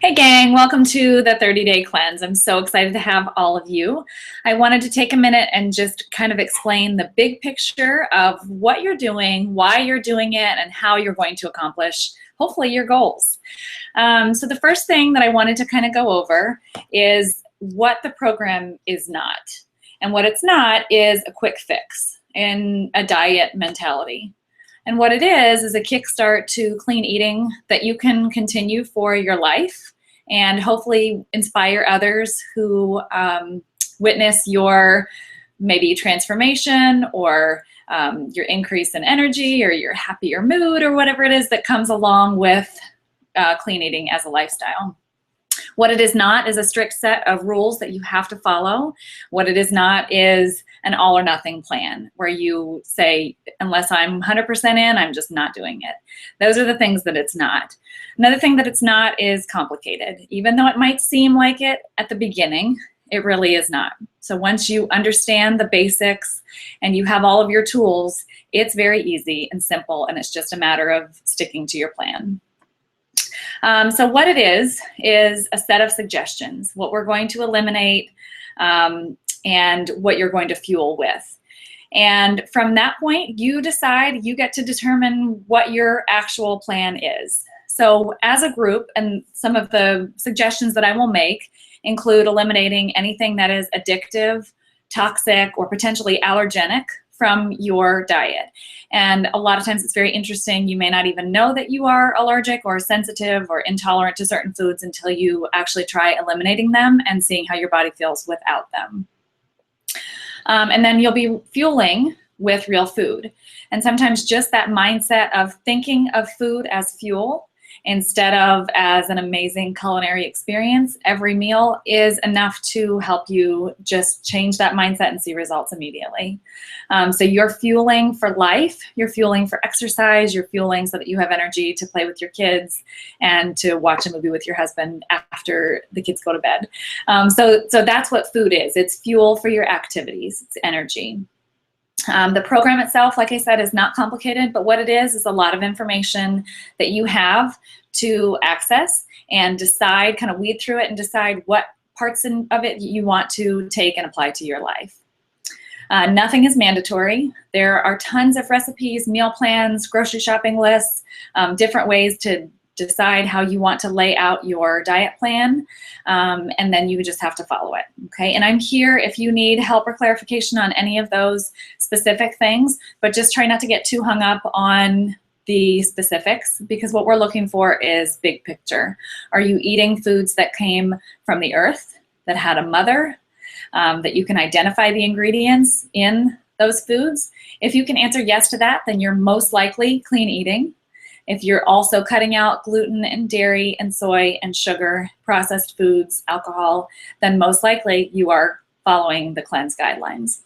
Hey gang, welcome to the 30-day cleanse. I'm so excited to have all of you. I wanted to take a minute and just kind of explain the big picture of what you're doing, why you're doing it, and how you're going to accomplish, hopefully, your goals. So the first thing that I wanted to kind of go over is what the program is not. And what it's not is a quick fix in a diet mentality. And what it is a kickstart to clean eating that you can continue for your life and hopefully inspire others who witness your maybe transformation or your increase in energy or your happier mood or whatever it is that comes along with clean eating as a lifestyle. What it is not is a strict set of rules that you have to follow. What it is not is an all or nothing plan where you say, unless I'm 100% in, I'm just not doing it. Those are the things that it's not. Another thing that it's not is complicated. Even though it might seem like it at the beginning, it really is not. So once you understand the basics and you have all of your tools, it's very easy and simple, and it's just a matter of sticking to your plan. So what it is a set of suggestions, what we're going to eliminate and what you're going to fuel with. And from that point, you decide, you get to determine what your actual plan is. So as a group, and some of the suggestions that I will make include eliminating anything that is addictive, toxic, or potentially allergenic from your diet. And a lot of times it's very interesting. You may not even know that you are allergic or sensitive or intolerant to certain foods until you actually try eliminating them and seeing how your body feels without them. And then you'll be fueling with real food. And sometimes just that mindset of thinking of food as fuel instead of as an amazing culinary experience, every meal is enough to help you just change that mindset and see results immediately. So you're fueling for life, you're fueling for exercise, you're fueling so that you have energy to play with your kids and to watch a movie with your husband after the kids go to bed. So that's what food is. It's fuel for your activities, it's energy. The program itself, like I said, is not complicated, but what it is a lot of information that you have to access and decide, kind of weed through it and decide what parts of it you want to take and apply to your life. Nothing is mandatory. There are tons of recipes, meal plans, grocery shopping lists, different ways to decide how you want to lay out your diet plan, and then you just have to follow it, okay? And I'm here if you need help or clarification on any of those specific things, but just try not to get too hung up on the specifics, because what we're looking for is big picture. Are you eating foods that came from the earth, that had a mother, that you can identify the ingredients in those foods? If you can answer yes to that, then you're most likely clean eating. If you're also cutting out gluten and dairy and soy and sugar, processed foods, alcohol, then most likely you are following the cleanse guidelines.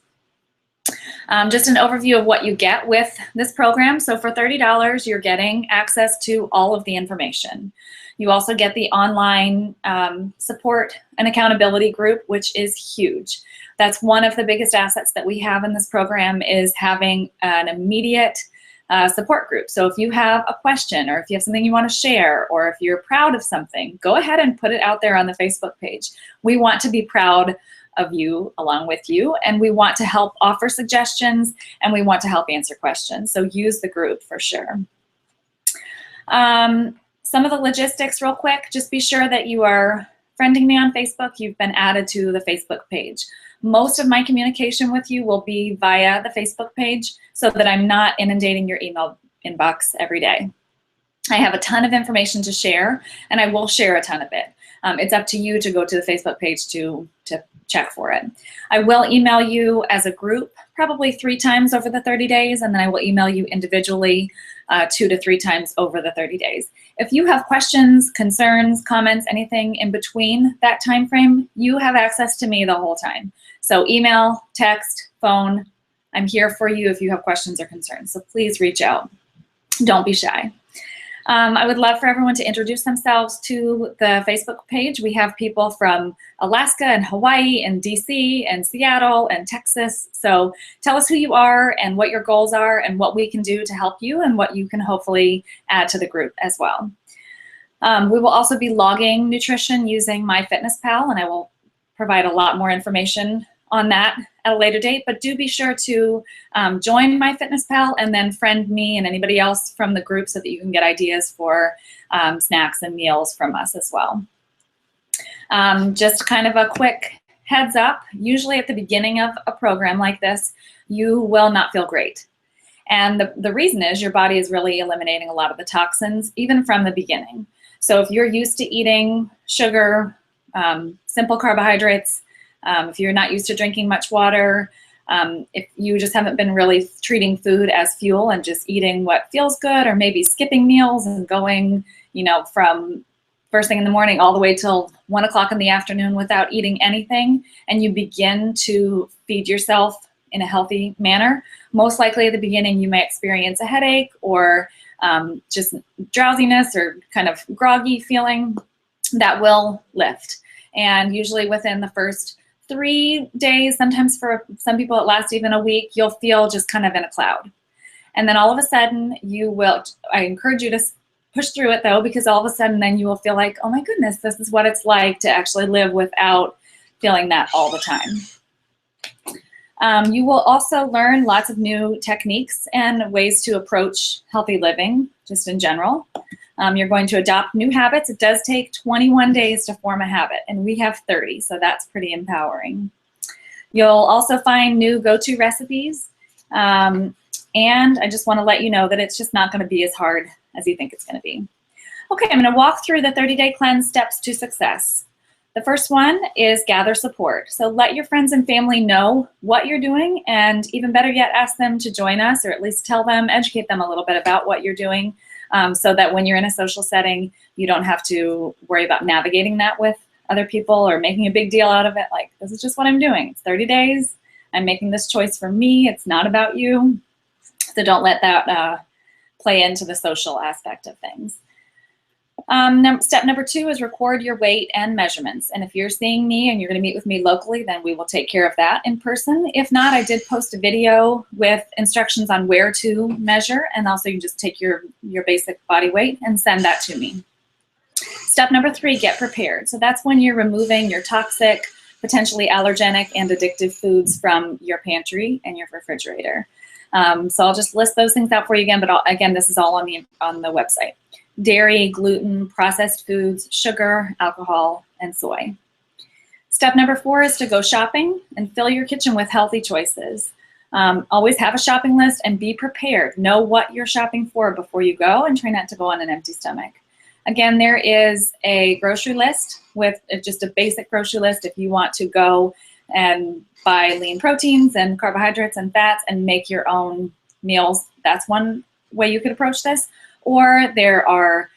Just an overview of what you get with this program. So for $30, you're getting access to all of the information. You also get the online support and accountability group, which is huge. That's one of the biggest assets that we have in this program, is having an immediate support group. So if you have a question, or if you have something you want to share, or if you're proud of something, go ahead and put it out there on the Facebook page. We want to be proud of you along with you, and we want to help offer suggestions, and we want to help answer questions. So use the group for sure. Some of the logistics real quick, just be sure that you are friending me on Facebook. You've been added to the Facebook page. Most of my communication with you will be via the Facebook page so that I'm not inundating your email inbox every day. I have a ton of information to share, and I will share a ton of it. It's up to you to go to the Facebook page to check for it. I will email you as a group probably 3 times over the 30 days, and then I will email you individually 2 to 3 times over the 30 days. If you have questions, concerns, comments, anything in between that time frame, you have access to me the whole time. So email, text, phone, I'm here for you if you have questions or concerns. So please reach out. Don't be shy. I would love for everyone to introduce themselves to the Facebook page. We have people from Alaska and Hawaii and DC and Seattle and Texas. So tell us who you are and what your goals are and what we can do to help you and what you can hopefully add to the group as well. We will also be logging nutrition using MyFitnessPal, and I will provide a lot more information on that at a later date, but do be sure to join MyFitnessPal and then friend me and anybody else from the group so that you can get ideas for snacks and meals from us as well. Just kind of a quick heads up, usually at the beginning of a program like this, you will not feel great. And the reason is your body is really eliminating a lot of the toxins, even from the beginning. So if you're used to eating sugar, simple carbohydrates, if you're not used to drinking much water, if you just haven't been really treating food as fuel and just eating what feels good, or maybe skipping meals and going, from first thing in the morning all the way till 1 o'clock in the afternoon without eating anything, and you begin to feed yourself in a healthy manner, most likely at the beginning you may experience a headache or just drowsiness or kind of groggy feeling. That will lift. And usually within the first 3 days, sometimes for some people it lasts even a week, you'll feel just kind of in a cloud. And then all of a sudden I encourage you to push through it though, because all of a sudden then you will feel like, oh my goodness, this is what it's like to actually live without feeling that all the time. You will also learn lots of new techniques and ways to approach healthy living, just in general. You're going to adopt new habits. It does take 21 days to form a habit, and we have 30, so that's pretty empowering. You'll also find new go-to recipes, and I just want to let you know that it's just not going to be as hard as you think it's going to be. Okay, I'm going to walk through the 30-day cleanse steps to success. The first one is gather support. So let your friends and family know what you're doing, and even better yet, ask them to join us, or at least tell them, educate them a little bit about what you're doing, so that when you're in a social setting, you don't have to worry about navigating that with other people or making a big deal out of it. Like, this is just what I'm doing. It's 30 days. I'm making this choice for me. It's not about you. So don't let that play into the social aspect of things. Step number 2 is record your weight and measurements. And if you're seeing me and you're going to meet with me locally, then we will take care of that in person. If not, I did post a video with instructions on where to measure, and also you can just take your basic body weight and send that to me. Step number 3, get prepared. So that's when you're removing your toxic, potentially allergenic and addictive foods from your pantry and your refrigerator. So I'll just list those things out for you again, but again, this is all on the website. Dairy, gluten, processed foods, sugar, alcohol, and soy. Step number 4 is to go shopping and fill your kitchen with healthy choices. Always have a shopping list and be prepared. Know what you're shopping for before you go, and try not to go on an empty stomach. Again, there is a grocery list with just a basic grocery list if you want to go and buy lean proteins and carbohydrates and fats and make your own meals. That's one way you could approach this. Or there are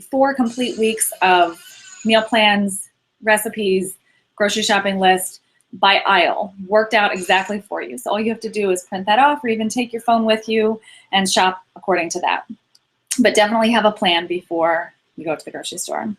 4 complete weeks of meal plans, recipes, grocery shopping list by aisle, worked out exactly for you. So all you have to do is print that off, or even take your phone with you and shop according to that. But definitely have a plan before you go to the grocery store.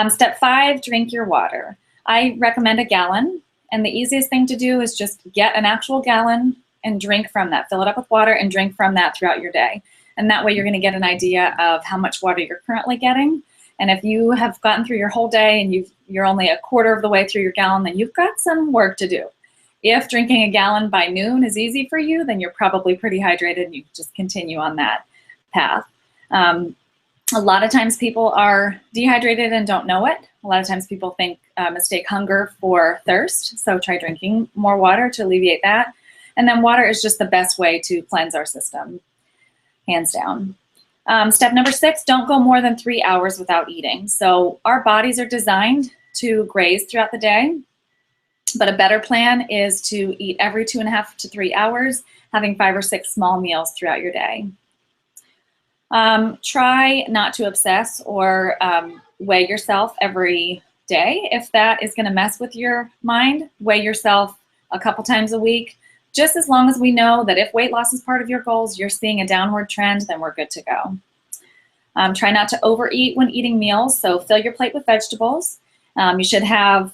Step 5, drink your water. I recommend a gallon, and the easiest thing to do is just get an actual gallon and drink from that. Fill it up with water and drink from that throughout your day. And that way you're going to get an idea of how much water you're currently getting. And if you have gotten through your whole day and you're only a quarter of the way through your gallon, then you've got some work to do. If drinking a gallon by noon is easy for you, then you're probably pretty hydrated and you just continue on that path. A lot of times people are dehydrated and don't know it. A lot of times people mistake hunger for thirst. So try drinking more water to alleviate that. And then water is just the best way to cleanse our system, hands down. Step number 6, don't go more than 3 hours without eating. So our bodies are designed to graze throughout the day, but a better plan is to eat every 2.5 to 3 hours, having 5 or 6 small meals throughout your day. Try not to obsess or weigh yourself every day. If that is going to mess with your mind, weigh yourself a couple times a week. Just as long as we know that if weight loss is part of your goals, you're seeing a downward trend, then we're good to go. Try not to overeat when eating meals, so fill your plate with vegetables. You should have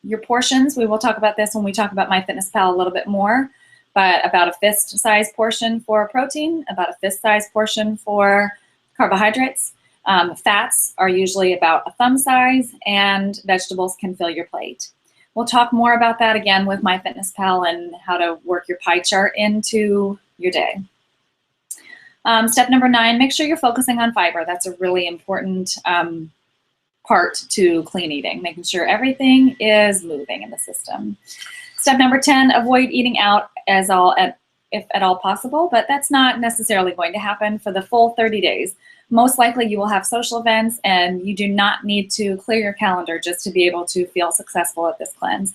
your portions. We will talk about this when we talk about MyFitnessPal a little bit more, but about a fist-sized portion for protein, about a fist-sized portion for carbohydrates. Fats are usually about a thumb size, and vegetables can fill your plate. We'll talk more about that again with MyFitnessPal and how to work your pie chart into your day. Step number 9, make sure you're focusing on fiber. That's a really important part to clean eating, making sure everything is moving in the system. Step number 10, avoid eating out if at all possible, but that's not necessarily going to happen for the full 30 days. Most likely you will have social events, and you do not need to clear your calendar just to be able to feel successful at this cleanse.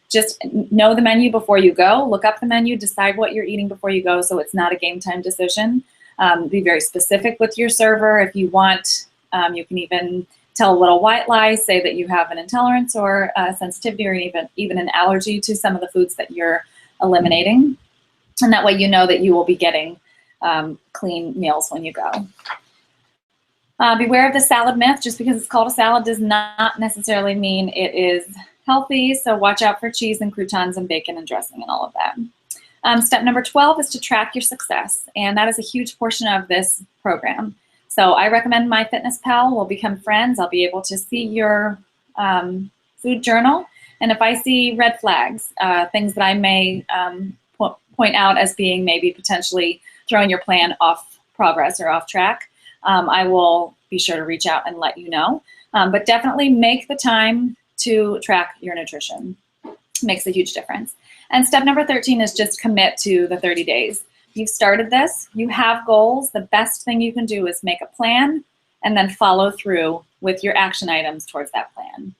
Just know the menu before you go, look up the menu, decide what you're eating before you go so it's not a game time decision. Be very specific with your server. If you want, you can even tell a little white lie, say that you have an intolerance or a sensitivity or even an allergy to some of the foods that you're eliminating. And that way you know that you will be getting clean meals when you go. Beware of the salad myth. Just because it's called a salad does not necessarily mean it is healthy, so watch out for cheese and croutons and bacon and dressing and all of that. Step number 12 is to track your success, and that is a huge portion of this program. So I recommend MyFitnessPal. We'll become friends. I'll be able to see your food journal, and if I see red flags, things that I may point out as being maybe potentially throwing your plan off progress or off track, I will be sure to reach out and let you know. But definitely make the time to track your nutrition. Makes a huge difference. And step number 13 is just commit to the 30 days. You've started this, you have goals. The best thing you can do is make a plan and then follow through with your action items towards that plan.